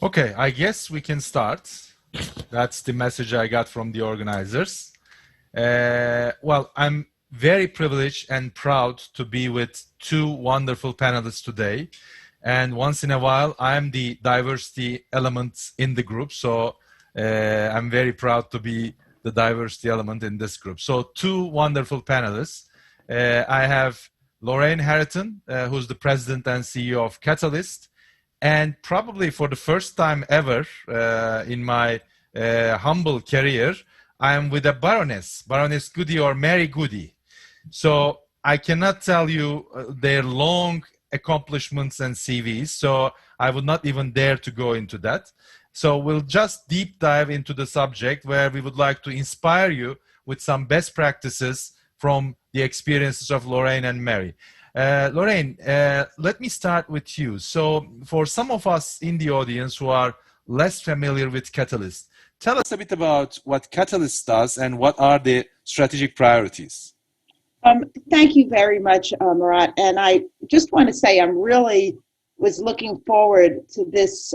Okay, I guess we can start. That's the message I got from the organizers. Well, I'm very privileged and proud to be with two wonderful panelists today. And once in a while, I'm the diversity element in the group. So I'm very proud to be the diversity element in this group. So two wonderful panelists. I have Lorraine Hariton, who's the president and CEO of Catalyst. And probably for the first time ever in my humble career, I am with a Baroness Goudie or Mary Goudie. So I cannot tell you their long accomplishments and CVs, so I would not even dare to go into that. So we'll just deep dive into the subject where we would like to inspire you with some best practices from the experiences of Lorraine and Mary. Lorraine, let me start with you. So for some of us in the audience who are less familiar with Catalyst, tell us a bit about what Catalyst does and what are the strategic priorities. Thank you very much, Murat. And I just want to say I'm really was looking forward to this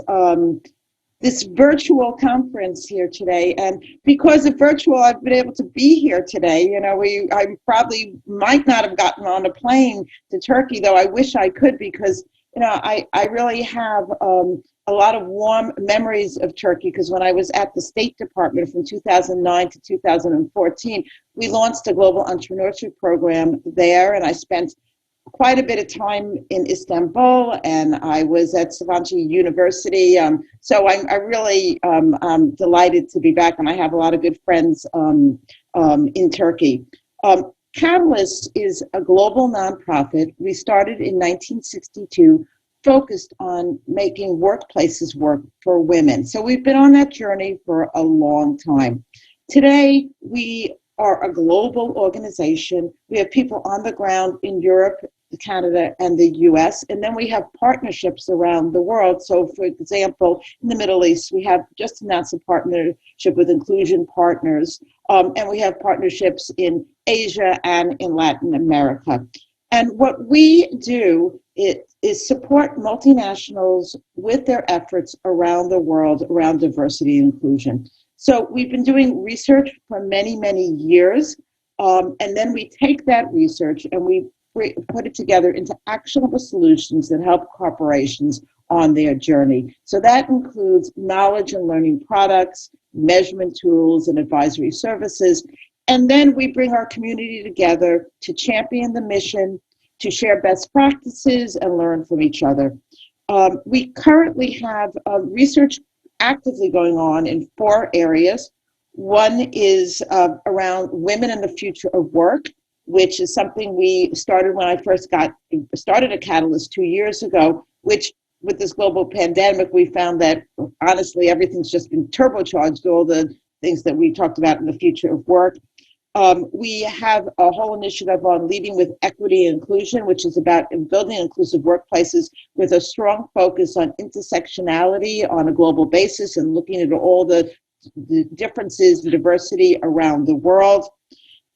this virtual conference here today. And because of virtual, I've been able to be here today. You know, I probably might not have gotten on a plane to Turkey, though I wish I could, because, you know, I really have a lot of warm memories of Turkey, because when I was at the State Department from 2009 to 2014, we launched a global entrepreneurship program there, and I spent quite a bit of time in Istanbul, and I was at Sabancı University. So I really I'm delighted to be back, and I have a lot of good friends in Turkey. Catalyst is a global nonprofit. We started in 1962, focused on making workplaces work for women. So we've been on that journey for a long time. Today, we are a global organization. We have people on the ground in Europe, Canada, and the US, and then we have partnerships around the world. So, for example, in the Middle East, we have just announced a partnership with Inclusion Partners, and we have partnerships in Asia and in Latin America. And what we do is support multinationals with their efforts around the world around diversity and inclusion. So we've been doing research for many, many years, and then we take that research and we put it together into actionable solutions that help corporations on their journey. So that includes knowledge and learning products, measurement tools, and advisory services. And then we bring our community together to champion the mission, to share best practices and learn from each other. We currently have research actively going on in 4 areas. One is around women and the future of work, which is something we started when I first started at Catalyst 2 years ago, which with this global pandemic, we found that honestly, everything's just been turbocharged, all the things that we talked about in the future of work. We have a whole initiative on leading with equity and inclusion, which is about building inclusive workplaces with a strong focus on intersectionality on a global basis and looking at all the differences, the diversity around the world.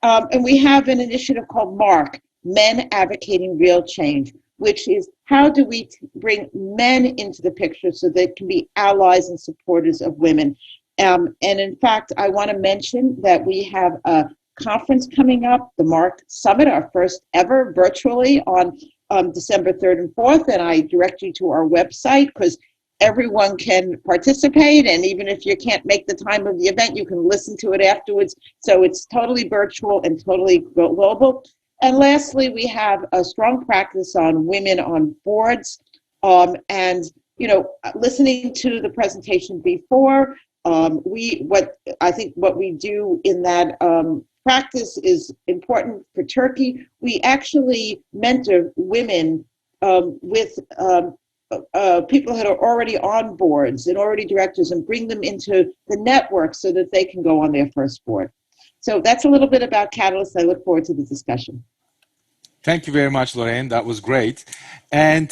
And we have an initiative called MARC, Men Advocating Real Change, which is how do we bring men into the picture so they can be allies and supporters of women. And in fact, I want to mention that we have a conference coming up, the MARC Summit, our first ever virtually on December 3rd and 4th. And I direct you to our website because everyone can participate. And even if you can't make the time of the event, you can listen to it afterwards. So it's totally virtual and totally global. And lastly, we have a strong practice on women on boards. And, you know, listening to the presentation before, what we do in that practice is important for Turkey. We actually mentor women with people that are already on boards and already directors and bring them into the network so that they can go on their first board. So that's a little bit about Catalyst. I look forward to the discussion. Thank you very much, Lorraine. That was great. And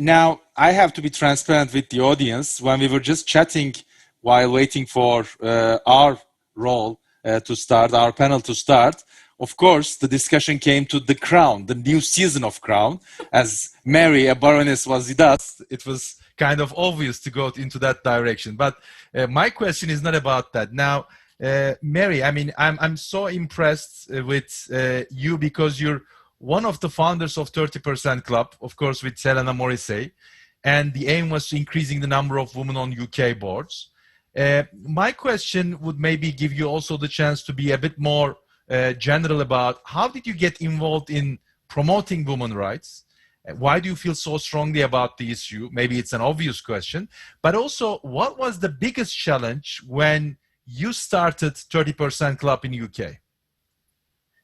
now I have to be transparent with the audience. When we were just chatting while waiting for our role to start, our panel to start, of course, the discussion came to The Crown, the new season of Crown. As Mary, a baroness, was with us, it was kind of obvious to go into that direction. But my question is not about that. Now, Mary, I mean, I'm so impressed with you because you're one of the founders of 30% Club, of course, with Helena Morrissey. And the aim was increasing the number of women on UK boards. My question would maybe give you also the chance to be a bit more general about how did you get involved in promoting women's rights? Why do you feel so strongly about the issue? Maybe it's an obvious question, but also what was the biggest challenge when you started 30% Club in UK?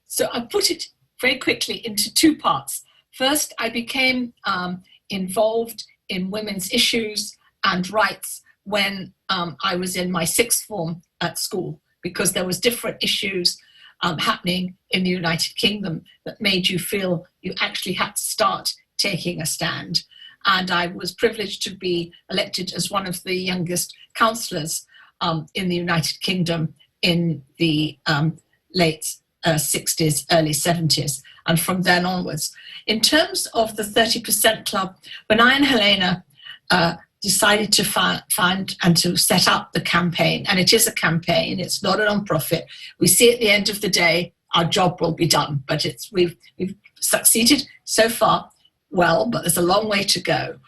So I put it very quickly into two parts. First, I became involved in women's issues and rights when I was in my sixth form at school, because there was different issues happening in the United Kingdom that made you feel you actually had to start taking a stand. And I was privileged to be elected as one of the youngest councillors in the United Kingdom in the late 60s, early 70s, and from then onwards. In terms of the 30% Club, when I and Helena decided to find and to set up the campaign, and it is a campaign, it's not a non-profit. We see at the end of the day, our job will be done, but we've succeeded so far well, but there's a long way to go.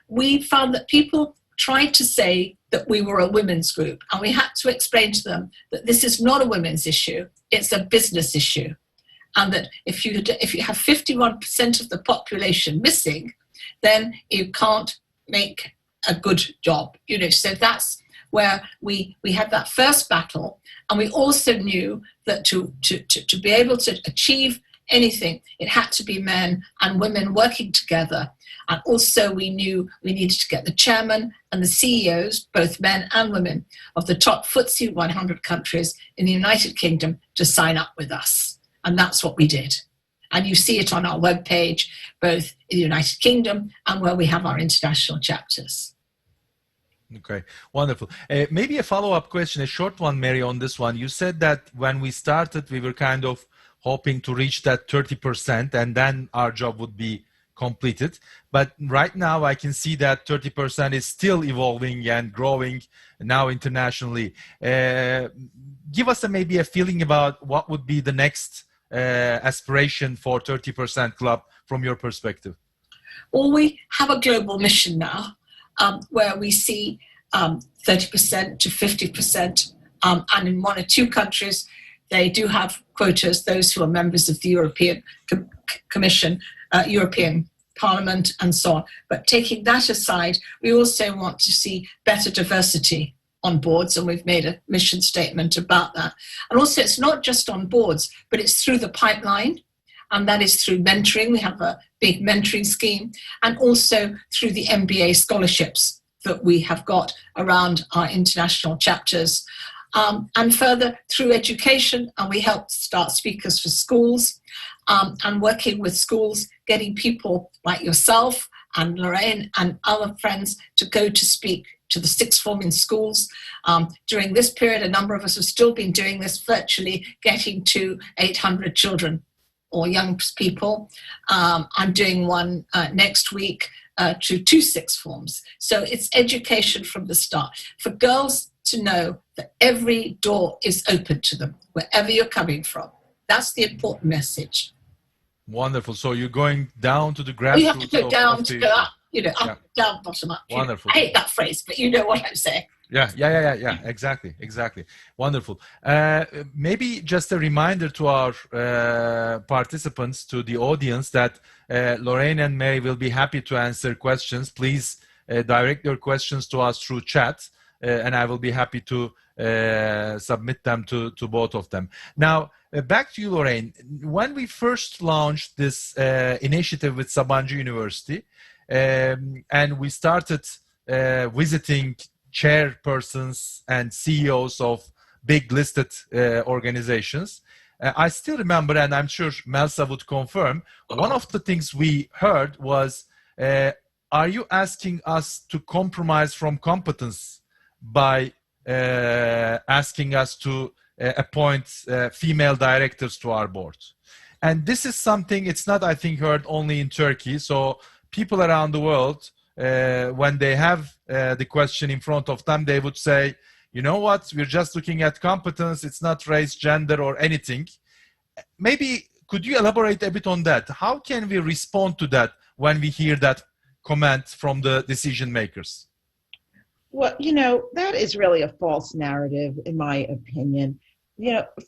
We found that people tried to say that we were a women's group, and we had to explain to them that this is not a women's issue, it's a business issue. And that if you have 51% of the population missing, then you can't make a good job. So that's where we had that first battle. And we also knew that to be able to achieve anything, it had to be men and women working together. And also we knew we needed to get the chairman and the CEOs, both men and women, of the top FTSE 100 countries in the United Kingdom to sign up with us. And that's what we did. And you see it on our webpage, both in the United Kingdom and where we have our international chapters. Okay, wonderful. Maybe a follow-up question, a short one, Mary, on this one. You said that when we started, we were kind of hoping to reach that 30% and then our job would be completed. But right now I can see that 30% is still evolving and growing now internationally. Give us maybe a feeling about what would be the next aspiration for 30% Club from your perspective. Well, we have a global mission now where we see 30% to 50%, and in one or two countries they do have quotas, those who are members of the European Commission, European Parliament and so on. But taking that aside, we also want to see better diversity on boards, and we've made a mission statement about that. And also it's not just on boards, but it's through the pipeline, and that is through mentoring. We have a big mentoring scheme, and also through the MBA scholarships that we have got around our international chapters. And further through education, and we help start speakers for schools, and working with schools, getting people like yourself and Lorraine and other friends to go to speak to the sixth form in schools. During this period, a number of us have still been doing this virtually, getting to 800 children or young people. I'm doing one next week to 2 sixth forms. So it's education from the start. For girls to know that every door is open to them, wherever you're coming from. That's the important message. Wonderful. So you're going down to the grassroots. You have to go down to go up, up, down, bottom up. Wonderful. I hate that phrase, but you know what I'm saying. Yeah. Exactly. Wonderful. Maybe just a reminder to our participants, to the audience, that Lorraine and Mary will be happy to answer questions. Please direct your questions to us through chat, and I will be happy to submit them to both of them. Now, back to you, Lorraine. When we first launched this initiative with Sabancı University, and we started visiting chairpersons and CEOs of big listed organizations, I still remember, and I'm sure Melsa would confirm, one of the things we heard was, are you asking us to compromise from competence by asking us to appoint female directors to our board? And this is something, it's not, I think, heard only in Turkey. So people around the world when they have the question in front of them, they would say, you know what, we're just looking at competence. It's not race, gender, or anything. Maybe could you elaborate a bit on that? How can we respond to that when we hear that comment from the decision makers? Well, that is really a false narrative, in my opinion.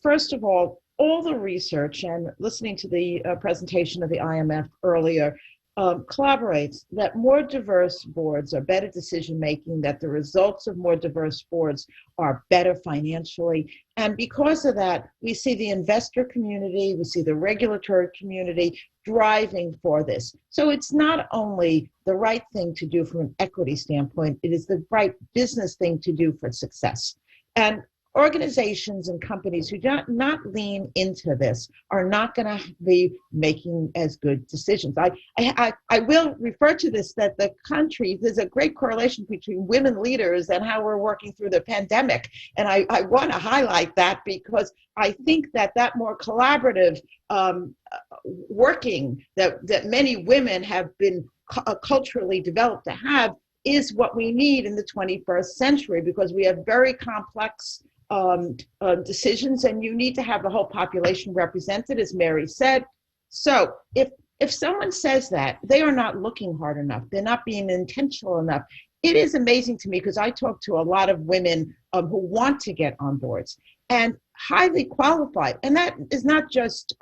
First of all the research, and listening to the presentation of the IMF earlier, collaborates that more diverse boards are better decision making, that the results of more diverse boards are better financially. And because of that, we see the investor community, we see the regulatory community driving for this. So it's not only the right thing to do from an equity standpoint, it is the right business thing to do for success. And organizations and companies who do not lean into this are not going to be making as good decisions. I will refer to this, that the country, there's a great correlation between women leaders and how we're working through the pandemic. And I want to highlight that because I think that more collaborative working that many women have been culturally developed to have is what we need in the 21st century, because we have very complex decisions, and you need to have the whole population represented, as Mary said. So if someone says that, they are not looking hard enough, they're not being intentional enough. It is amazing to me, because I talk to a lot of women who want to get on boards and highly qualified, and that is not just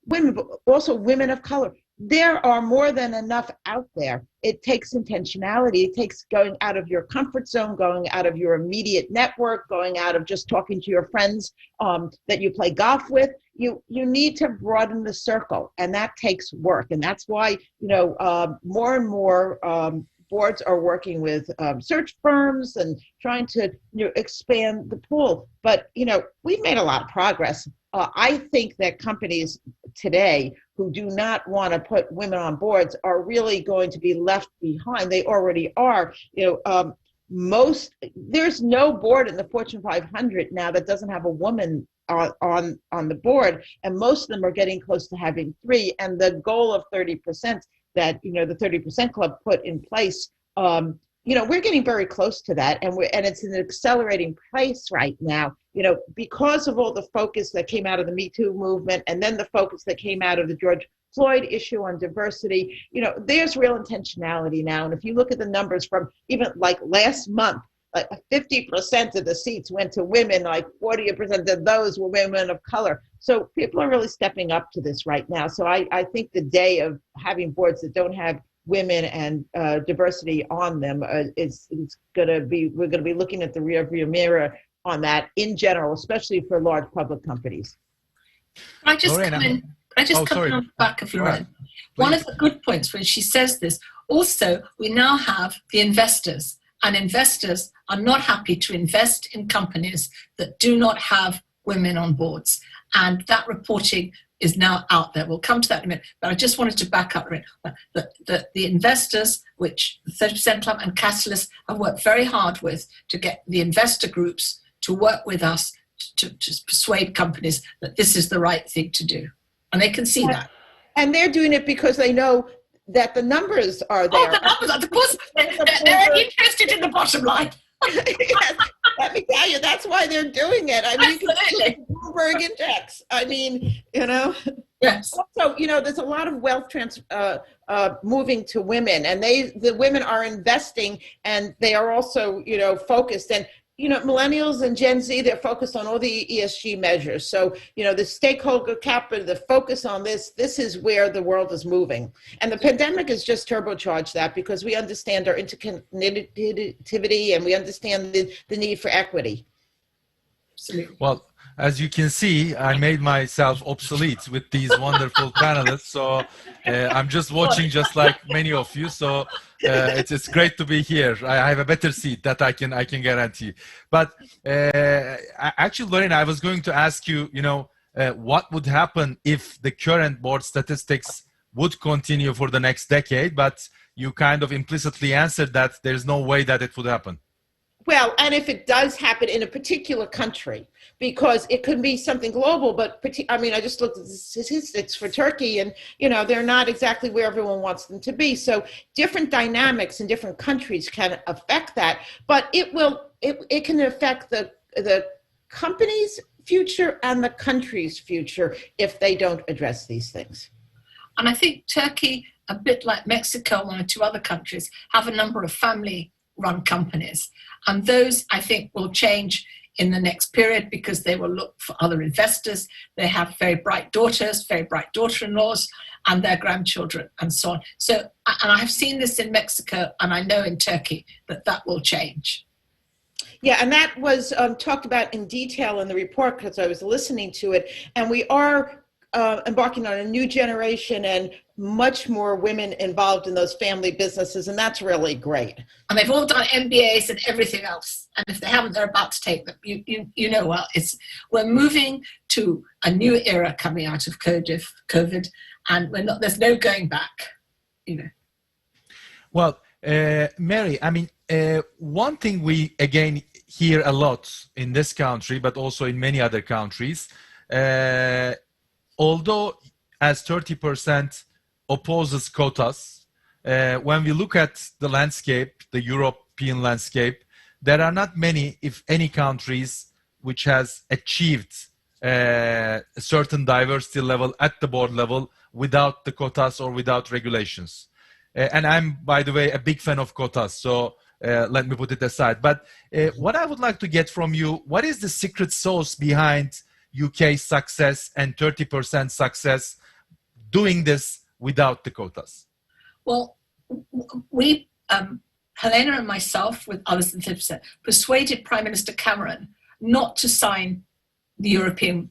women, but also women of color. There are more than enough out there. It takes intentionality. It takes going out of your comfort zone, going out of your immediate network, going out of just talking to your friends that you play golf with. You need to broaden the circle, and that takes work. And that's why, more and more boards are working with search firms and trying to expand the pool. But, we've made a lot of progress. I think that companies today who do not want to put women on boards are really going to be left behind. They already are. There's no board in the Fortune 500 now that doesn't have a woman on the board, and most of them are getting close to having 3. And the goal of 30% that the 30% Club put in place, we're getting very close to that, and it's an accelerating pace right now. Because of all the focus that came out of the Me Too movement, and then the focus that came out of the George Floyd issue on diversity, there's real intentionality now. And if you look at the numbers from even like last month, like 50% of the seats went to women, like 40% of those were women of color. So people are really stepping up to this right now. So I think the day of having boards that don't have women and diversity on them we're going to be looking at the rearview mirror on that in general, especially for large public companies. Can I just come in on the back of Lorraine? One of the good points when she says this, also, we now have the investors, and investors are not happy to invest in companies that do not have women on boards. And that reporting is now out there. We'll come to that in a minute, but I just wanted to back up the investors, which the 30% Club and Catalyst have worked very hard with to get the investor groups to work with us to persuade companies that this is the right thing to do. And they can see that. And they're doing it because they know that the numbers are there. Oh, the numbers are, of course, they're interested in the bottom line. Yes, let me tell you, that's why they're doing it. I mean, absolutely. You can see Bloomberg Index. I mean, Yes. Also, there's a lot of wealth moving to women, and the women are investing, and they are also, focused. And millennials and Gen Z, they're focused on all the ESG measures. So, the stakeholder capital, the focus on this is where the world is moving. And the pandemic has just turbocharged that, because we understand our interconnectivity, and we understand the need for equity. Absolutely. Well, as you can see, I made myself obsolete with these wonderful panelists. So I'm just watching, just like many of you. So it's great to be here. I have a better seat, that I can guarantee. But actually, Lorraine, I was going to ask you, what would happen if the current board statistics would continue for the next decade? But you kind of implicitly answered that there's no way that it would happen. Well, and if it does happen in a particular country, because it could be something global, but I mean, I just looked at the statistics for Turkey, and they're not exactly where everyone wants them to be. So different dynamics in different countries can affect that, but it can affect the company's future and the country's future if they don't address these things. And I think Turkey, a bit like Mexico and one or two other countries, have a number of family-run companies. And those, I think, will change in the next period because they will look for other investors. They have very bright daughters, very bright daughter-in-laws, and their grandchildren, and so on. So, and I have seen this in Mexico, and I know in Turkey that will change. Yeah, and that was talked about in detail in the report because I was listening to it. And we are embarking on a new generation and much more women involved in those family businesses, and that's really great. And they've all done MBAs and everything else. And if they haven't, they're about to take them. Well, we're moving to a new era coming out of COVID, and there's no going back. Well, Mary, I mean, one thing we again hear a lot in this country, but also in many other countries, although as 30% opposes quotas, when we look at the landscape, the European landscape, there are not many, if any, countries which has achieved a certain diversity level at the board level without the quotas or without regulations. And I'm, by the way, a big fan of quotas, so let me put it aside. But what I would like to get from you, what is the secret sauce behind UK's success and 30% success doing this without the quotas? Well, we, Helena and myself, with others than 50%, persuaded Prime Minister Cameron not to sign the European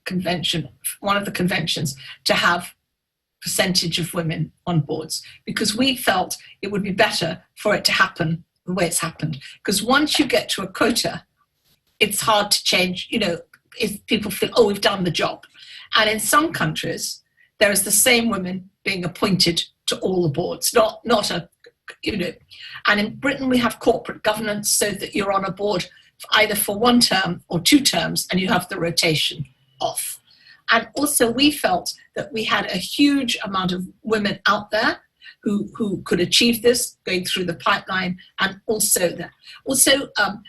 Convention, one of the conventions, to have percentage of women on boards, because we felt it would be better for it to happen the way it's happened. Because once you get to a quota, it's hard to change, if people feel, oh, we've done the job. And in some countries, there is the same women being appointed to all the boards, not a, And in Britain, we have corporate governance so that you're on a board either for 1 term or 2 terms, and you have the rotation off. And also we felt that we had a huge amount of women out there who could achieve this, going through the pipeline, and also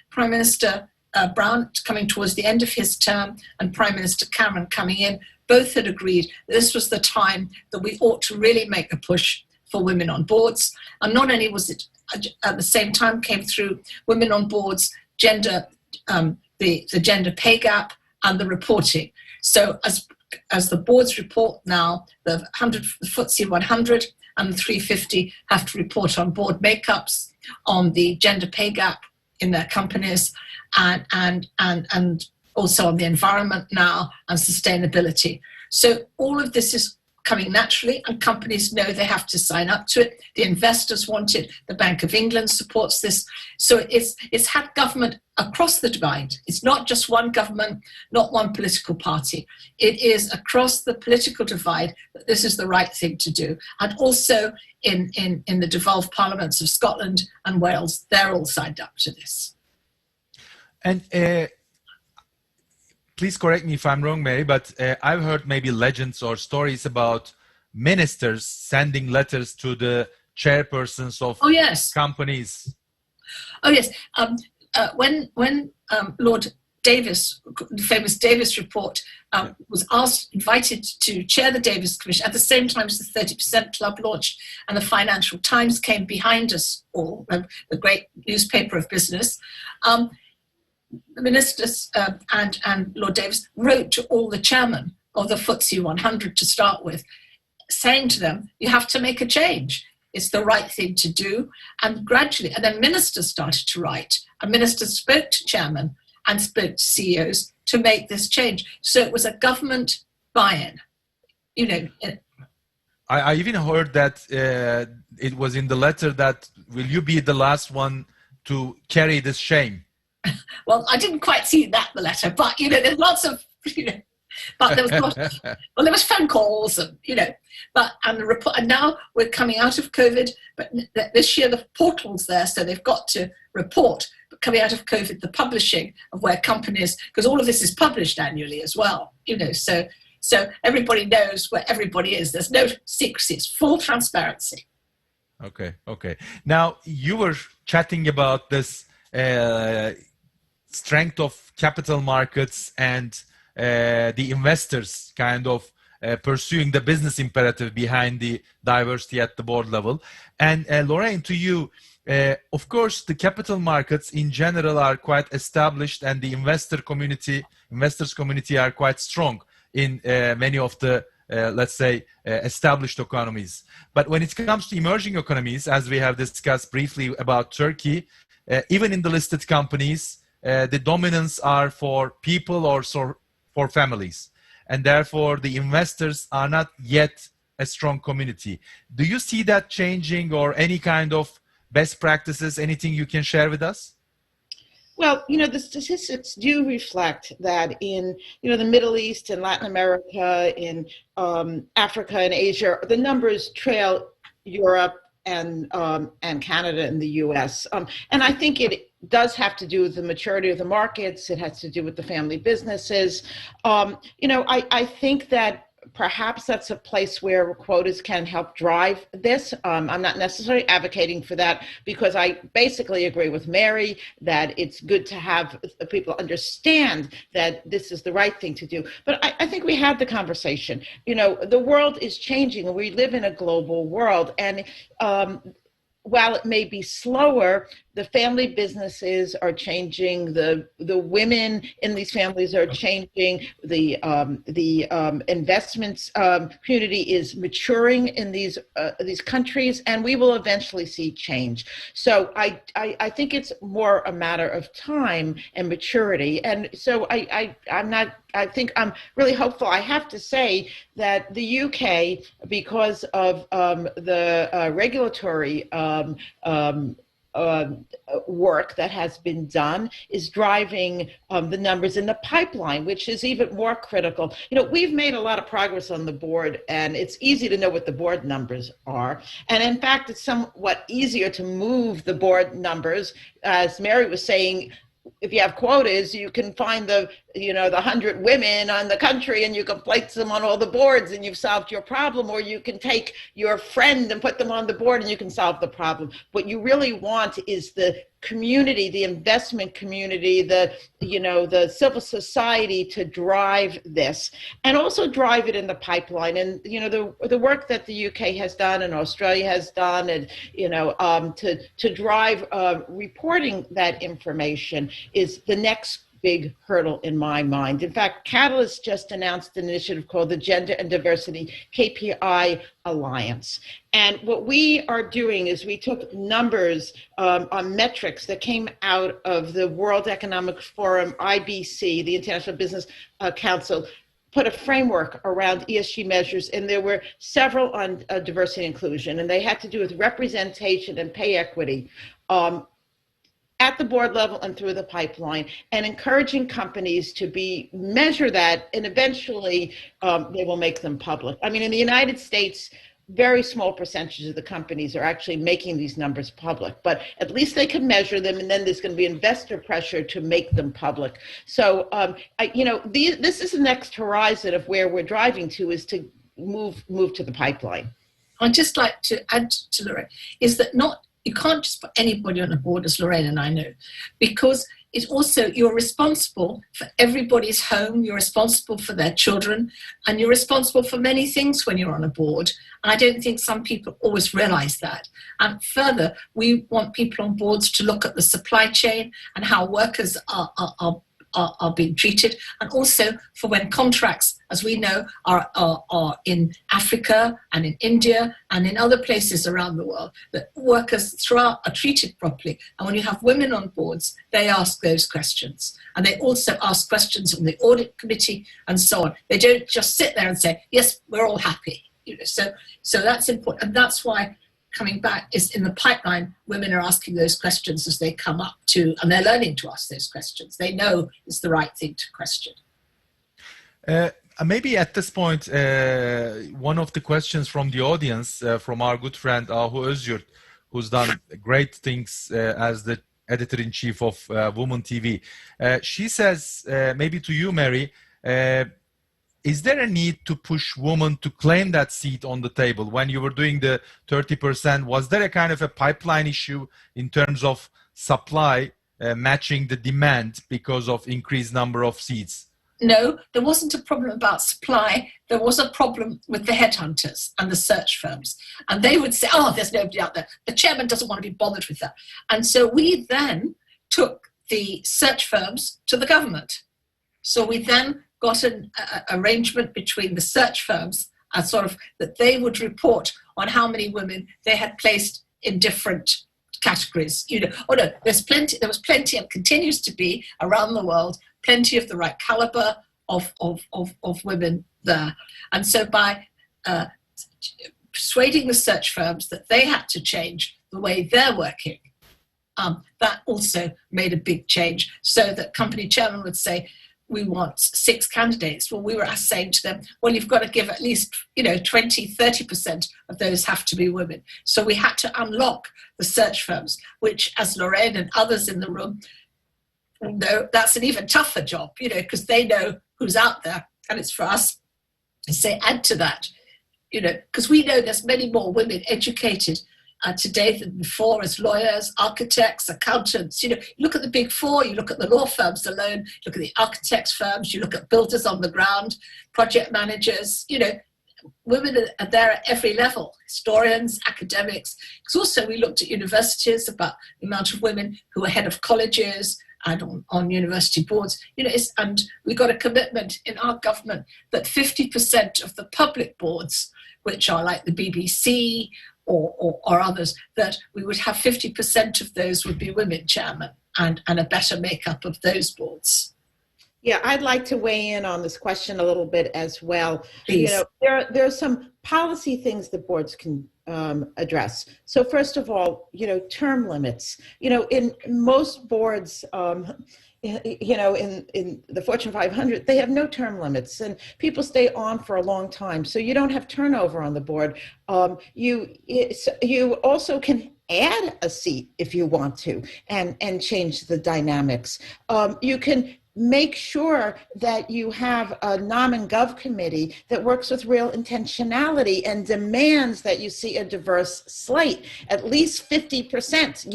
Prime Minister Brown coming towards the end of his term and Prime Minister Cameron coming in, both had agreed that this was the time that we ought to really make a push for women on boards. And not only was it at the same time came through women on boards, gender, the gender pay gap, and the reporting. So as the boards report now, the FTSE 100 and the 350 have to report on board makeups, on the gender pay gap in their companies, and also on the environment now and sustainability. So all of this is coming naturally, and companies know they have to sign up to it. The investors want it. The Bank of England supports this. So it's had government across the divide. It's not just one government, not one political party. It is across the political divide that this is the right thing to do. And also in the devolved parliaments of Scotland and Wales, they're all signed up to this. And please correct me if I'm wrong, Mary, but I've heard maybe legends or stories about ministers sending letters to the chairpersons of companies. Oh, yes. When Lord Davis, the famous Davis report, was invited to chair the Davis Commission at the same time as the 30% Club launched, and the Financial Times came behind us all, the great newspaper of business, the ministers and Lord Davis wrote to all the chairmen of the FTSE 100 to start with, saying to them, you have to make a change. It's the right thing to do. And gradually, and then ministers started to write. And ministers spoke to chairmen and spoke to CEOs to make this change. So it was a government buy-in. I even heard that it was in the letter that, will you be the last one to carry this shame? Well, I didn't quite see that in the letter, but there's lots of but there was there was phone calls and and the report. And now we're coming out of COVID, but this year the portal's there, so they've got to report. But coming out of COVID, the publishing of where companies, because all of this is published annually as well, so everybody knows where everybody is. There's no secrecy. It's full transparency. Okay. Now, you were chatting about this strength of capital markets and the investors kind of pursuing the business imperative behind the diversity at the board level. And Lorraine, to you, of course, the capital markets in general are quite established, and the investors community are quite strong in many of the, let's say, established economies. But when it comes to emerging economies, as we have discussed briefly about Turkey, even in the listed companies, the dominance are for people or for families. And therefore, the investors are not yet a strong community. Do you see that changing, or any kind of best practices, anything you can share with us? Well, the statistics do reflect that in, the Middle East and Latin America, in Africa and Asia, the numbers trail Europe and Canada and the U.S. And I think it does have to do with the maturity of the markets. It has to do with the family businesses. I think that perhaps that's a place where quotas can help drive this. I'm not necessarily advocating for that, because I basically agree with Mary that it's good to have people understand that this is the right thing to do. But I think we had the conversation. The world is changing, and we live in a global world. And while it may be slower, the family businesses are changing. The women in these families are changing. The investments community is maturing in these countries, and we will eventually see change. So I think it's more a matter of time and maturity. And so I think I'm really hopeful. I have to say that the UK, because of the regulatory work that has been done, is driving the numbers in the pipeline, which is even more critical. We've made a lot of progress on the board, and it's easy to know what the board numbers are. And in fact, it's somewhat easier to move the board numbers. As Mary was saying, if you have quotas, you can find the 100 women on the country, and you can place them on all the boards, and you've solved your problem. Or you can take your friend and put them on the board, and you can solve the problem. What you really want is the community, the investment community, the civil society to drive this, and also drive it in the pipeline. And the work that the UK has done and Australia has done, and to drive reporting that information is the next big hurdle in my mind. In fact, Catalyst just announced an initiative called the Gender and Diversity KPI Alliance. And what we are doing is we took numbers on metrics that came out of the World Economic Forum, IBC, the International Business Council, put a framework around ESG measures, and there were several on diversity and inclusion, and they had to do with representation and pay equity at the board level and through the pipeline, and encouraging companies to measure that, and eventually they will make them public. I mean, in the United States, very small percentages of the companies are actually making these numbers public, but at least they can measure them, and then there's going to be investor pressure to make them public. So, this is the next horizon of where we're driving to, is to move to the pipeline. I'd just like to add to Lorraine, is that you can't just put anybody on a board, as Lorraine and I know, because it's also, you're responsible for everybody's home, you're responsible for their children, and you're responsible for many things when you're on a board. And I don't think some people always realize that. And further, we want people on boards to look at the supply chain and how workers are being treated, and also for when contracts, as we know, are in Africa and in India and in other places around the world, that workers throughout are treated properly. And when you have women on boards, they ask those questions. And they also ask questions on the audit committee and so on. They don't just sit there and say, yes, we're all happy. So that's important. And that's why, coming back, is in the pipeline, women are asking those questions as they come up to, and they're learning to ask those questions. They know it's the right thing to question. Maybe at this point, one of the questions from the audience, from our good friend Ahu Özyurt, who's done great things as the editor-in-chief of Woman TV. She says, maybe to you, Mary, is there a need to push women to claim that seat on the table? When you were doing the 30%, was there a kind of a pipeline issue in terms of supply matching the demand because of increased number of seats? No, there wasn't a problem about supply. There was a problem with the headhunters and the search firms. And they would say, oh, there's nobody out there. The chairman doesn't want to be bothered with that. And so we then took the search firms to the government. So we then got an arrangement between the search firms and sort of that they would report on how many women they had placed in different categories. You know, oh no, there was plenty and continues to be around the world, plenty of the right caliber of women there. And so by persuading the search firms that they had to change the way they're working, that also made a big change, so that company chairman would say, we want 6 candidates. Well, we were saying to them, well, you've got to give at least, 20, 30% of those have to be women. So we had to unlock the search firms, which, as Lorraine and others in the room know, that's an even tougher job, because they know who's out there. And it's for us to say, add to that, because we know there's many more women educated today than before as lawyers, architects, accountants. You look at the big four, you look at the law firms alone, you look at the architects firms, you look at builders on the ground, project managers, women are there at every level, historians, academics. Because also we looked at universities about the amount of women who are head of colleges and on university boards, and we got a commitment in our government that 50% of the public boards, which are like the BBC, or others, that we would have 50% of those would be women chairman and a better makeup of those boards. Yeah, I'd like to weigh in on this question a little bit as well. Please. There are some policy things the boards can address. So first of all, term limits. In most boards, in the Fortune 500, they have no term limits, and people stay on for a long time. So you don't have turnover on the board. You also can add a seat if you want to, and change the dynamics. You can make sure that you have a nom and gov committee that works with real intentionality and demands that you see a diverse slate, at least 50%.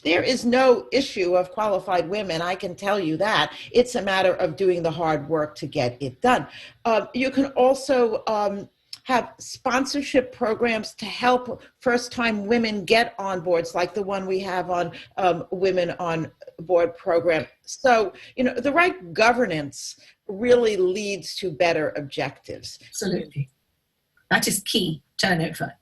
There is no issue of qualified women, I can tell you that. It's a matter of doing the hard work to get it done. You can also have sponsorship programs to help first-time women get on boards, like the one we have on Women on Board program. So, the right governance really leads to better objectives. Absolutely. That is key, turnover.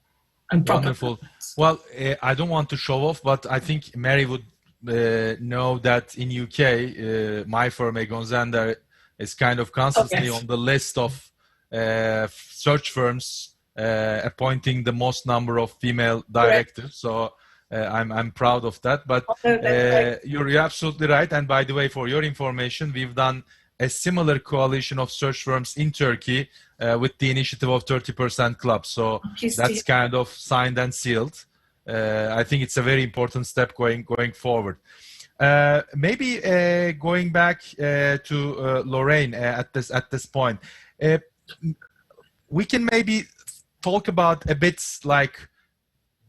And wonderful. Well, I don't want to show off, but I think Mary would know that in UK, my firm, Egon Zehnder, is kind of constantly on the list of search firms appointing the most number of female directors. So I'm proud of that. But you're absolutely right. And by the way, for your information, we've done a similar coalition of search firms in Turkey with the initiative of 30% Club. So that's kind of signed and sealed. I think it's a very important step going forward. Maybe going back to Lorraine at this point. We can maybe talk about a bit like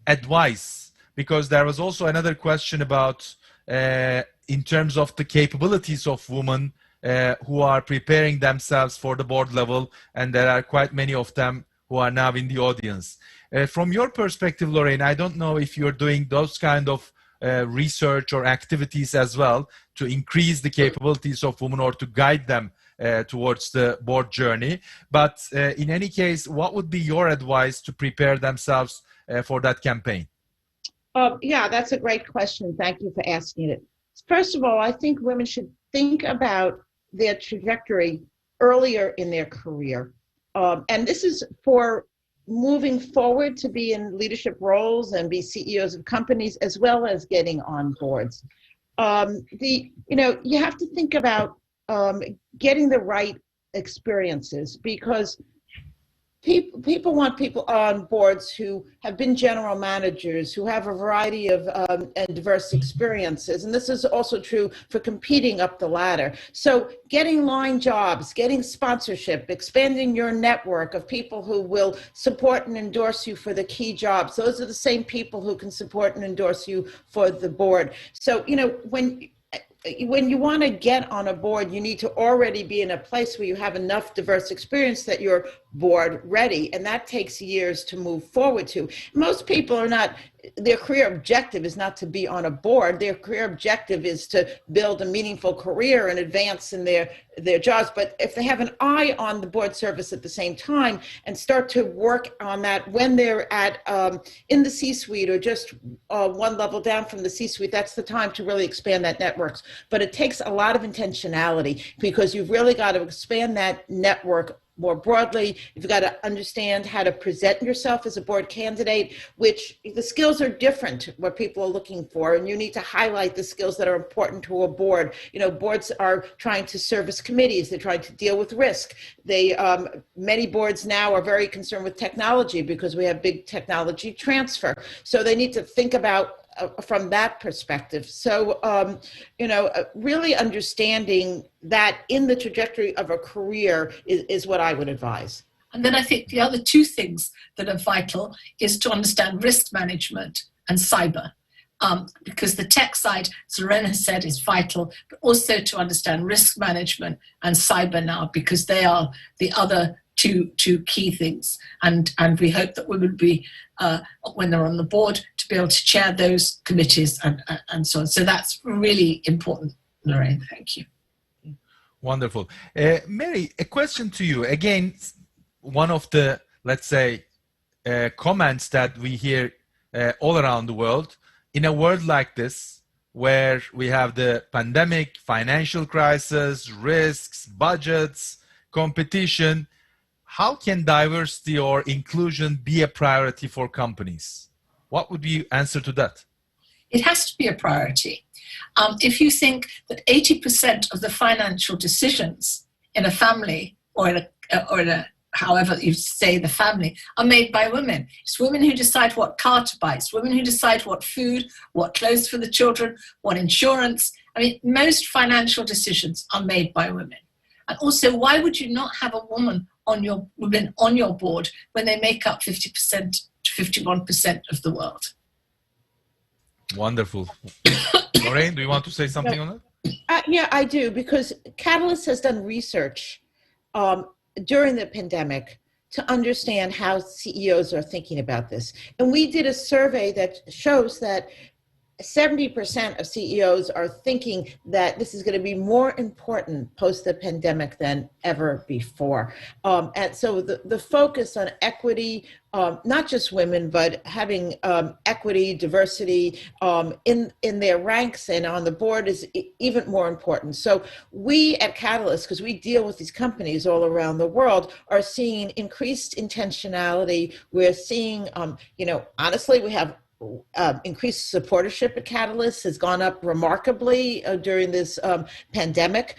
advice, because there was also another question about in terms of the capabilities of women who are preparing themselves for the board level, and there are quite many of them who are now in the audience. From your perspective, Lorraine, I don't know if you're doing those kind of research or activities as well to increase the capabilities of women or to guide them towards the board journey. But in any case, what would be your advice to prepare themselves for that campaign? Yeah, that's a great question. Thank you for asking it. First of all, I think women should think about their trajectory earlier in their career. And this is for moving forward to be in leadership roles and be CEOs of companies, as well as getting on boards. You have to think about getting the right experiences, because People want people on boards who have been general managers, who have a variety of and diverse experiences. And this is also true for competing up the ladder. So getting line jobs, getting sponsorship, expanding your network of people who will support and endorse you for the key jobs. Those are the same people who can support and endorse you for the board. So, when you want to get on a board, you need to already be in a place where you have enough diverse experience that you're board ready, and that takes years to move forward to. Most people are not, their career objective is not to be on a board. Their career objective is to build a meaningful career and advance in their jobs. But if they have an eye on the board service at the same time and start to work on that when they're at in the C-suite or just one level down from the C-suite, that's the time to really expand that network. But it takes a lot of intentionality, because you've really got to expand that network more broadly. You've got to understand how to present yourself as a board candidate, which the skills are different, what people are looking for, and you need to highlight the skills that are important to a board. Boards are trying to service committees. They're trying to deal with risk. Many boards now are very concerned with technology because we have big technology transfer. So they need to think about from that perspective. So, really understanding that in the trajectory of a career is what I would advise. And then I think the other two things that are vital is to understand risk management and cyber. Because the tech side, as Lorraine has said, is vital, but also to understand risk management and cyber now, because they are the other two key things. And we hope that women will be, when they're on the board, to be able to chair those committees and so on. So that's really important, Lorraine. Thank you. Wonderful. Mary, a question to you. Again, one of the, let's say, comments that we hear all around the world, in a world like this, where we have the pandemic, financial crisis, risks, budgets, competition, how can diversity or inclusion be a priority for companies? What would be your answer to that? It has to be a priority. If you think that 80% of the financial decisions in a family or in a however you say the family, are made by women. It's women who decide what car to buy. It's women who decide what food, what clothes for the children, what insurance. I mean, most financial decisions are made by women. And also, why would you not have a woman on your board when they make up 50% to 51% of the world? Wonderful. Lorraine, do you want to say something on that? Yeah, I do, because Catalyst has done research during the pandemic to understand how CEOs are thinking about this. And we did a survey that shows that 70% of CEOs are thinking that this is going to be more important post the pandemic than ever before. And so the focus on equity, not just women, but having equity, diversity in their ranks and on the board is even more important. So we at Catalyst, because we deal with these companies all around the world, are seeing increased intentionality. We're seeing, honestly, we have increased supportership at Catalyst has gone up remarkably during this pandemic.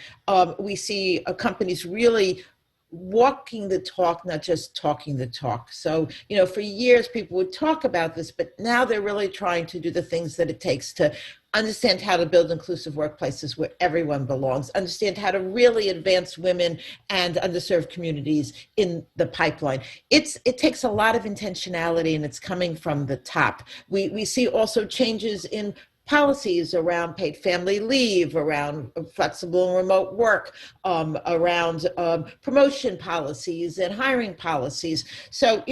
We see companies really walking the talk, not just talking the talk. So, for years people would talk about this, but now they're really trying to do the things that it takes to understand how to build inclusive workplaces where everyone belongs, understand how to really advance women and underserved communities in the pipeline. It takes a lot of intentionality, and it's coming from the top. We see also changes in policies around paid family leave, around flexible and remote work, around promotion policies and hiring policies. So,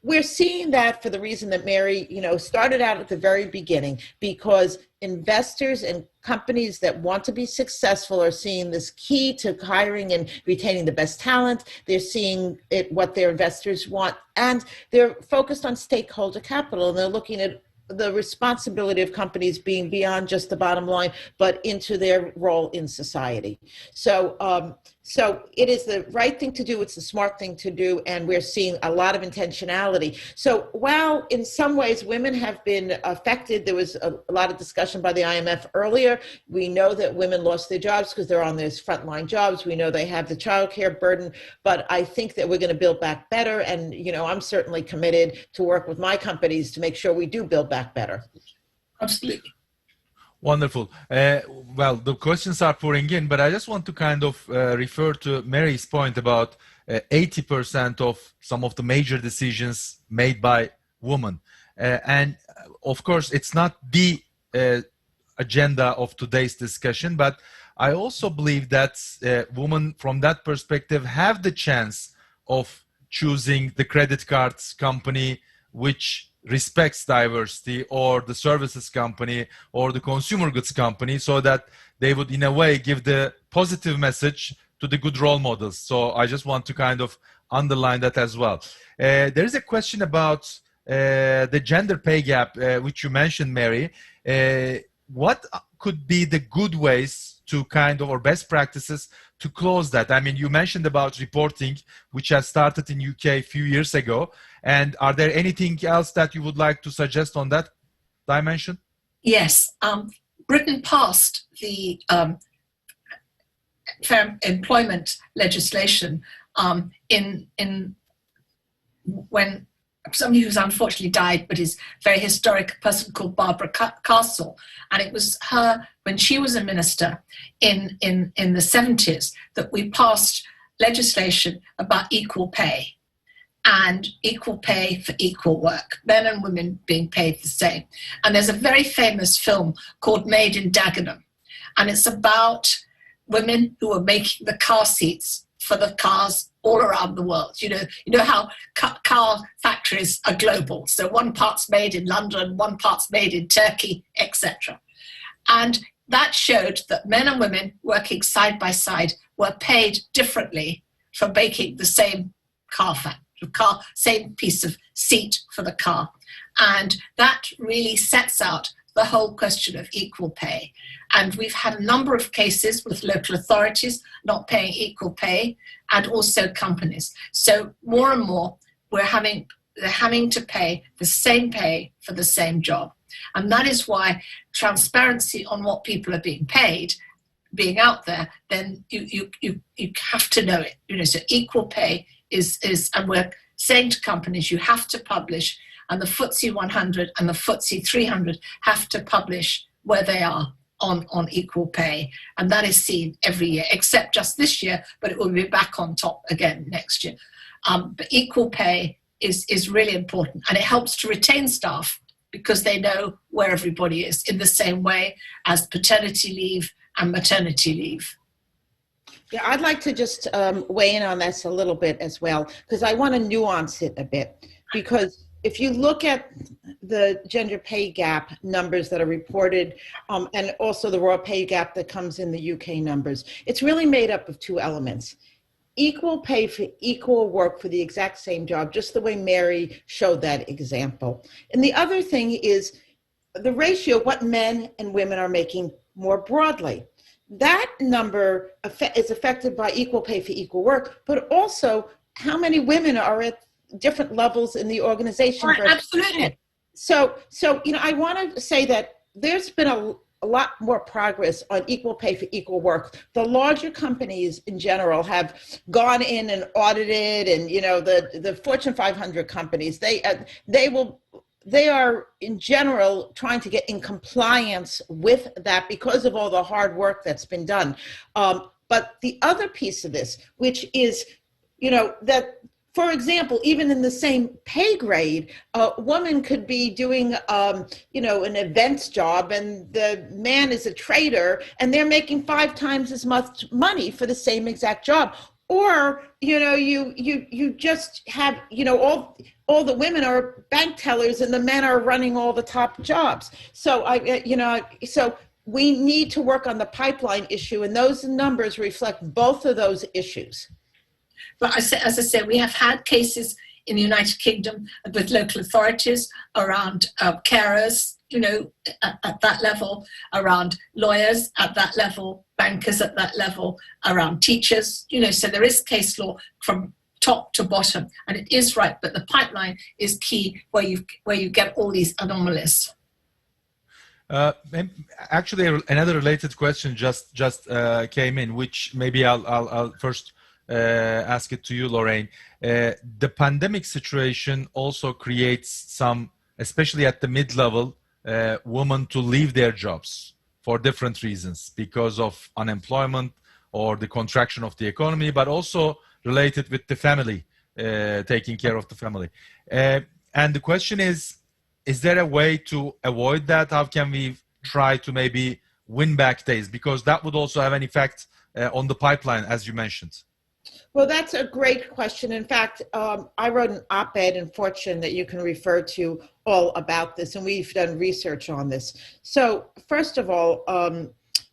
we're seeing that for the reason that Mary, started out at the very beginning, because investors and companies that want to be successful are seeing this key to hiring and retaining the best talent. They're seeing what their investors want, and they're focused on stakeholder capital, and they're looking at the responsibility of companies being beyond just the bottom line, but into their role in society. So, So it is the right thing to do. It's the smart thing to do. And we're seeing a lot of intentionality. So while in some ways women have been affected, there was a lot of discussion by the IMF earlier. We know that women lost their jobs because they're on these frontline jobs. We know they have the childcare burden, but I think that we're going to build back better. And, you know, I'm certainly committed to work with my companies to make sure we do build back better. Absolutely. Wonderful. Well, the questions are pouring in, but I just want to kind of refer to Mary's point about 80% of some of the major decisions made by women. And of course, it's not the agenda of today's discussion, but I also believe that women from that perspective have the chance of choosing the credit cards company which respects diversity, or the services company, or the consumer goods company, so that they would in a way give the positive message to the good role models. So I just want to kind of underline that as well. There is a question about the gender pay gap, which you mentioned, Mary. What could be the good ways to kind of, or best practices to close that? I mean, you mentioned about reporting, which has started in UK a few years ago. And are there anything else that you would like to suggest on that dimension? Yes. Britain passed the fair employment legislation in when somebody who's unfortunately died, but is very historic, a person called Barbara Castle. And it was her, when she was a minister in the 70s, that we passed legislation about equal pay, and equal pay for equal work, men and women being paid the same. And there's a very famous film called Made in Dagenham, and it's about women who are making the car seats for the cars all around the world. You know how car factories are global. So one part's made in London, one part's made in Turkey, etc. And that showed that men and women working side by side were paid differently for making the same same piece of seat for the car. And that really sets out the whole question of equal pay. And we've had a number of cases with local authorities not paying equal pay, and also companies. So more and more, they're having to pay the same pay for the same job. And that is why transparency on what people are being paid, being out there, then you have to know it. So equal pay is, and we're saying to companies, you have to publish, and the FTSE 100 and the FTSE 300 have to publish where they are on equal pay. And that is seen every year, except just this year, but it will be back on top again next year. But equal pay is really important, and it helps to retain staff because they know where everybody is, in the same way as paternity leave and maternity leave. Yeah, I'd like to just weigh in on this a little bit as well, because I want to nuance it a bit. Because if you look at the gender pay gap numbers that are reported, and also the raw pay gap that comes in the UK numbers, it's really made up of two elements. Equal pay for equal work for the exact same job, just the way Mary showed that example. And the other thing is the ratio of what men and women are making more broadly. That number is affected by equal pay for equal work, but also how many women are at different levels in the organization. Right, absolutely. So I want to say that there's been a lot more progress on equal pay for equal work. The larger companies in general have gone in and audited, and the Fortune 500 companies, they are in general trying to get in compliance with that because of all the hard work that's been done. But the other piece of this, which is, that, for example, even in the same pay grade, a woman could be doing, an events job, and the man is a trader, and they're making 5 times as much money for the same exact job. Or, you just have, all the women are bank tellers and the men are running all the top jobs. So so we need to work on the pipeline issue, and those numbers reflect both of those issues. But as I said, we have had cases in the United Kingdom with local authorities around carers, at that level, around lawyers at that level, bankers at that level, around teachers, so there is case law from top to bottom, and it is right, but the pipeline is key where you get all these anomalies. Actually, another related question just came in, which maybe I'll first ask it to you, Lorraine. The pandemic situation also creates some, especially at the mid-level, women to leave their jobs for different reasons, because of unemployment or the contraction of the economy, but also related with the family, taking care of the family. And the question is there a way to avoid that? How can we try to maybe win back days? Because that would also have an effect on the pipeline, as you mentioned. Well, that's a great question. In fact, I wrote an op-ed in Fortune that you can refer to all about this, and we've done research on this. So first of all,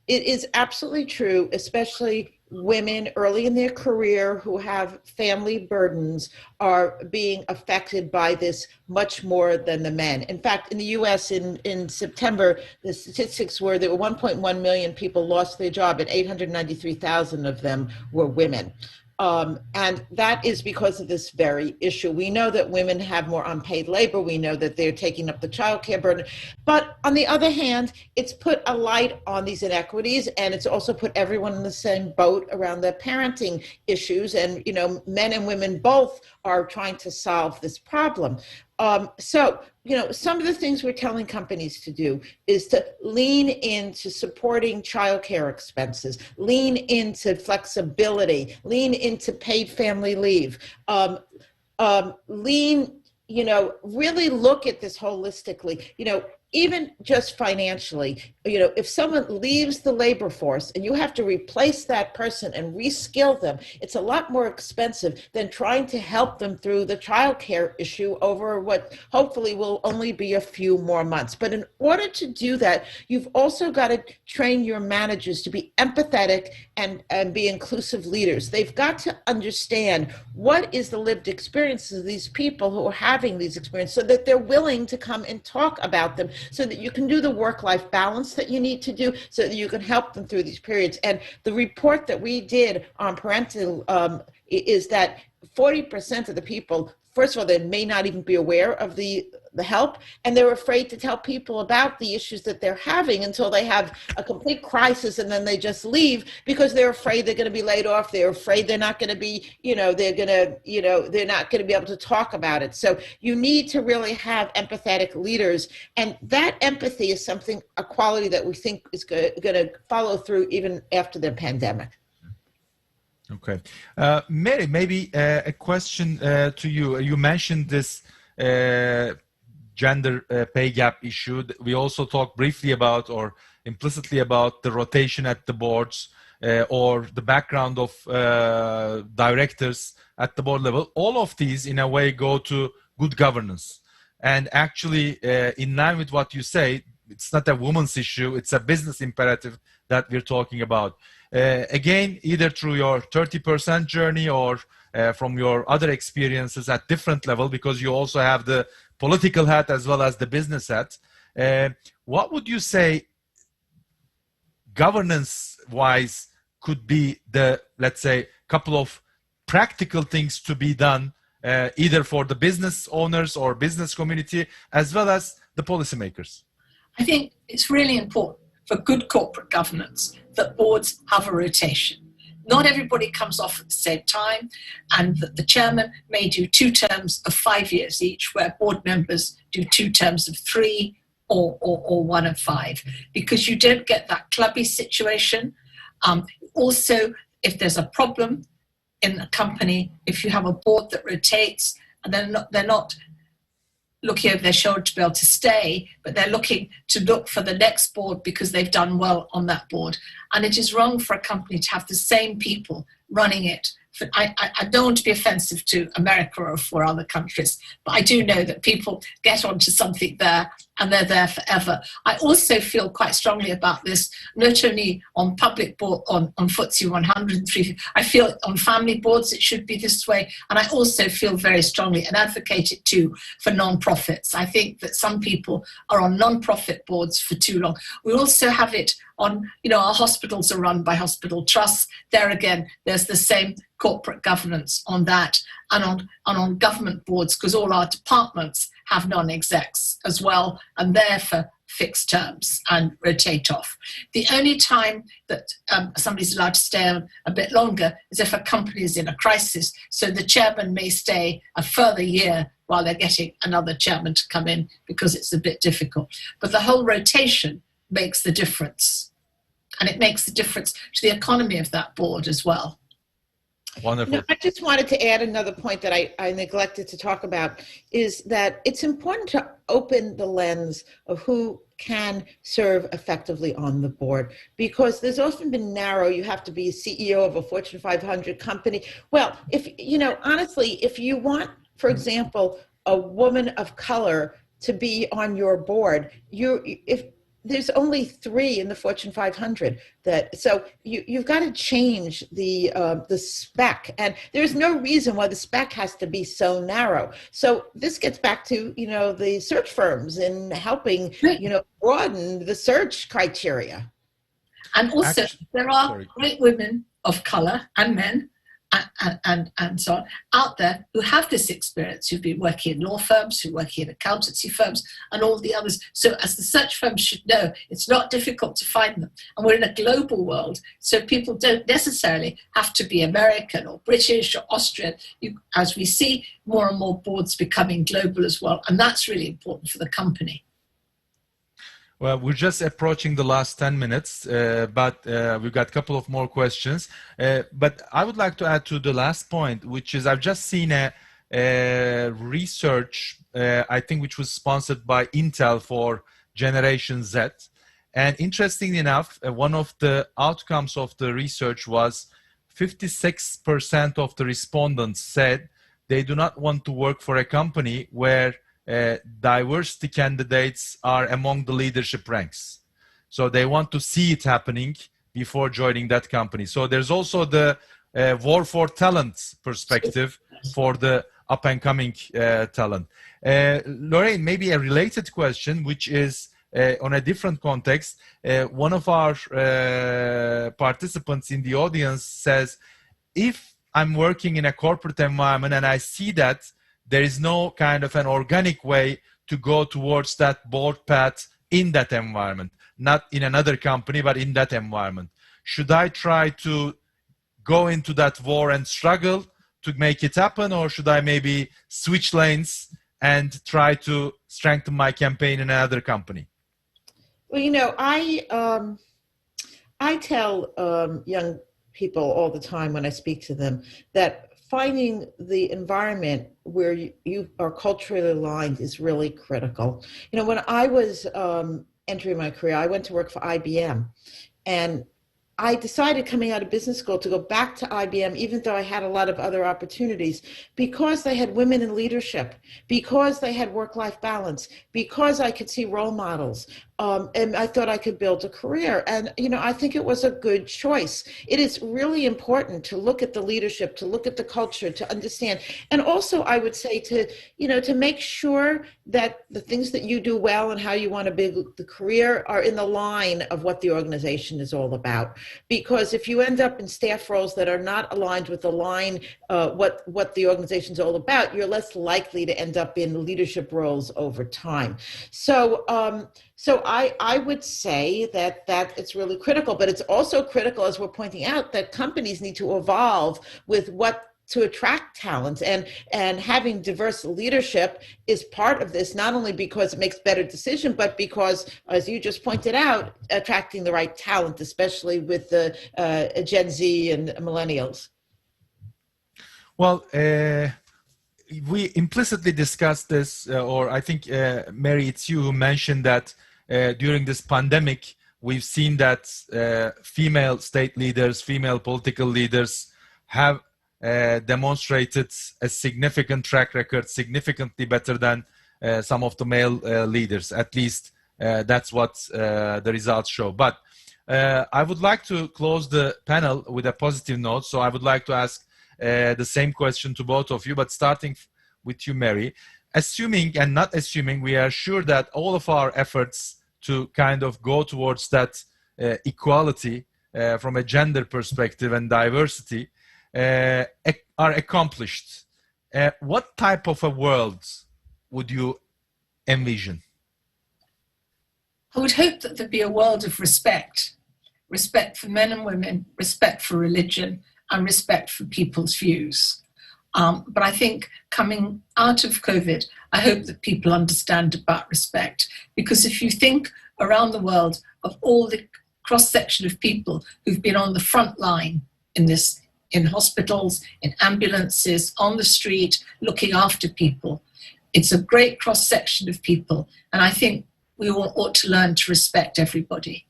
it is absolutely true, especially women early in their career who have family burdens are being affected by this much more than the men. In fact, in the US in September, the statistics were there were 1.1 million people lost their job and 893,000 of them were women. And that is because of this very issue. We know that women have more unpaid labor. We know that they're taking up the childcare burden. But on the other hand, it's put a light on these inequities, and it's also put everyone in the same boat around the parenting issues. And, men and women both are trying to solve this problem. So, some of the things we're telling companies to do is to lean into supporting childcare expenses, lean into flexibility, lean into paid family leave, really look at this holistically, even just financially. If someone leaves the labor force and you have to replace that person and reskill them, it's a lot more expensive than trying to help them through the childcare issue over what hopefully will only be a few more months. But in order to do that, you've also got to train your managers to be empathetic and be inclusive leaders. They've got to understand what is the lived experiences of these people who are having these experiences, so that they're willing to come and talk about them, so that you can do the work-life balance that you need to do, so that you can help them through these periods. And the report that we did on parental is that 40% of the people, first of all, they may not even be aware of the help, and they're afraid to tell people about the issues that they're having until they have a complete crisis, and then they just leave because they're afraid they're going to be laid off. They're afraid they're not going to be, they're not going to be able to talk about it. So you need to really have empathetic leaders, and that empathy is a quality that we think is going to follow through even after the pandemic. Okay. Mary, maybe a question to you. You mentioned this gender pay gap issue. We also talked briefly about, or implicitly about, the rotation at the boards or the background of directors at the board level. All of these, in a way, go to good governance. And actually, in line with what you say, it's not a woman's issue, it's a business imperative that we're talking about. Again, either through your 30% journey or from your other experiences at different level, because you also have the political hat as well as the business hat. What would you say governance-wise could be the, let's say, couple of practical things to be done, either for the business owners or business community, as well as the policymakers? I think it's really important for good corporate governance that boards have a rotation. Not everybody comes off at the same time, and that the chairman may do 2 terms of 5 years each, where board members do 2 terms of 3 or 1 of 5, because you don't get that clubby situation. Also, if there's a problem in a company, if you have a board that rotates, and they're not looking over their shoulder to be able to stay, but they're looking to look for the next board because they've done well on that board. And it is wrong for a company to have the same people running it I don't want to be offensive to America or for other countries, but I do know that people get onto something there and they're there forever. I also feel quite strongly about this, not only on public board, on FTSE 100, I feel on family boards it should be this way, and I also feel very strongly and advocate it too for non-profits. I think that some people are on non-profit boards for too long. We also have it on, our hospitals are run by hospital trusts. There again, there's the same corporate governance on that, and on government boards, because all our departments have non-execs as well, and they're for fixed terms and rotate off. The only time that somebody's allowed to stay on a bit longer is if a company is in a crisis. So the chairman may stay a further year while they're getting another chairman to come in, because it's a bit difficult. But the whole rotation makes the difference. And it makes the difference to the economy of that board as well. Wonderful. No, I just wanted to add another point that I neglected to talk about, is that it's important to open the lens of who can serve effectively on the board, because there's often been narrow, you have to be a CEO of a Fortune 500 company. Well, honestly, if you want, for example, a woman of color to be on your board, if there's only 3 in the Fortune 500 so you've got to change the spec, and there's no reason why the spec has to be so narrow. So this gets back to, the search firms and helping, broaden the search criteria. And also there are great women of color and men and so on out there who have this experience, who've been working in law firms, who work in accountancy firms, and all the others. So as the search firms should know, it's not difficult to find them. And we're in a global world, so people don't necessarily have to be American or British or Austrian. As we see more and more boards becoming global as well, and that's really important for the company. Well, we're just approaching the last 10 minutes, but we've got a couple of more questions. But I would like to add to the last point, which is I've just seen a research, I think, which was sponsored by Intel for Generation Z. And interestingly enough, one of the outcomes of the research was 56% of the respondents said they do not want to work for a company where diversity candidates are among the leadership ranks. So they want to see it happening before joining that company. So there's also the war for talent perspective for the up and coming talent. Lorraine, maybe a related question, which is on a different context. One of our participants in the audience says, if I'm working in a corporate environment and I see that there is no kind of an organic way to go towards that board path in that environment, not in another company, but in that environment, should I try to go into that war and struggle to make it happen, or should I maybe switch lanes and try to strengthen my campaign in another company? Well, I tell young people all the time when I speak to them that finding the environment where you are culturally aligned is really critical. When I was entering my career, I went to work for IBM, and I decided coming out of business school to go back to IBM, even though I had a lot of other opportunities, because they had women in leadership, because they had work-life balance, because I could see role models. And I thought I could build a career. And, I think it was a good choice. It is really important to look at the leadership, to look at the culture, to understand. And also, I would say to make sure that the things that you do well and how you want to build the career are in the line of what the organization is all about. Because if you end up in staff roles that are not aligned with the line, what the organization is all about, you're less likely to end up in leadership roles over time. So I would say that it's really critical, but it's also critical, as we're pointing out, that companies need to evolve with what to attract talent, and having diverse leadership is part of this, not only because it makes better decisions, but because, as you just pointed out, attracting the right talent, especially with the Gen Z and millennials. Well, we implicitly discussed this, or I think, Mary, it's you who mentioned that during this pandemic, we've seen that female state leaders, female political leaders have demonstrated a significant track record, significantly better than some of the male leaders. At least that's what the results show. But I would like to close the panel with a positive note. So I would like to ask the same question to both of you, but starting with you, Mary. Assuming and not assuming, we are sure that all of our efforts to kind of go towards that equality from a gender perspective and diversity are accomplished. What type of a world would you envision? I would hope that there'd be a world of respect. Respect for men and women, respect for religion, and respect for people's views. But I think coming out of COVID, I hope that people understand about respect. Because if you think around the world of all the cross-section of people who've been on the front line in hospitals, in ambulances, on the street, looking after people, it's a great cross-section of people. And I think we all ought to learn to respect everybody.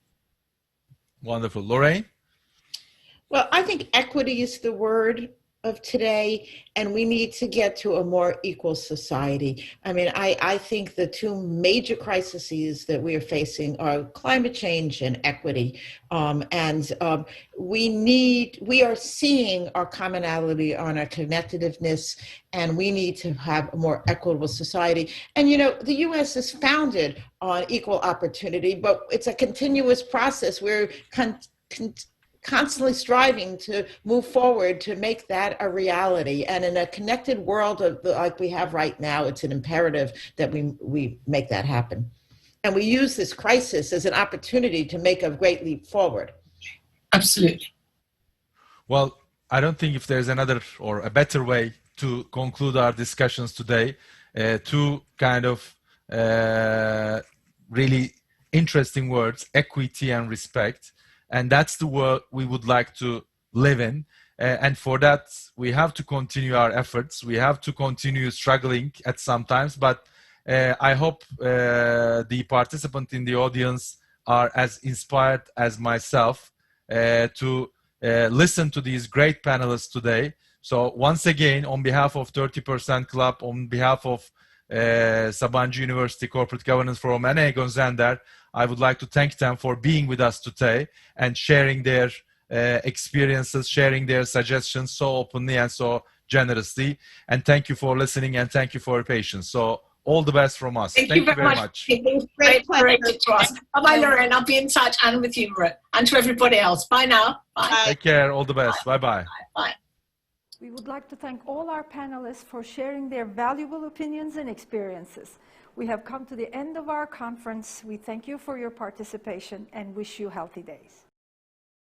Wonderful. Lorraine? Well, I think equity is the word of today, and we need to get to a more equal society. I mean, I think the two major crises that we are facing are climate change and equity. We are seeing our commonality on our connectedness, and we need to have a more equitable society. And, you know, the U.S. is founded on equal opportunity, but it's a continuous process. We're constantly striving to move forward to make that a reality. And in a connected world like we have right now, it's an imperative that we make that happen. And we use this crisis as an opportunity to make a great leap forward. Absolutely. Well, I don't think if there's another or a better way to conclude our discussions today. Two kind of really interesting words, equity and respect. And that's the world we would like to live in. And for that, we have to continue our efforts. We have to continue struggling at some times. But I hope the participants in the audience are as inspired as myself to listen to these great panelists today. So once again, on behalf of 30% Club, on behalf of Sabancı University Corporate Governance Forum and Egon Zehnder, I would like to thank them for being with us today and sharing their experiences, sharing their suggestions so openly and so generously. And thank you for listening and thank you for your patience. So all the best from us. Thank you very much. Great to us. Bye-bye, Lorraine. I'll be in touch, and with you, Murat, and to everybody else. Bye now. Bye. Take care. All the best. Bye-bye. Bye. We would like to thank all our panelists for sharing their valuable opinions and experiences. We have come to the end of our conference. We thank you for your participation and wish you healthy days.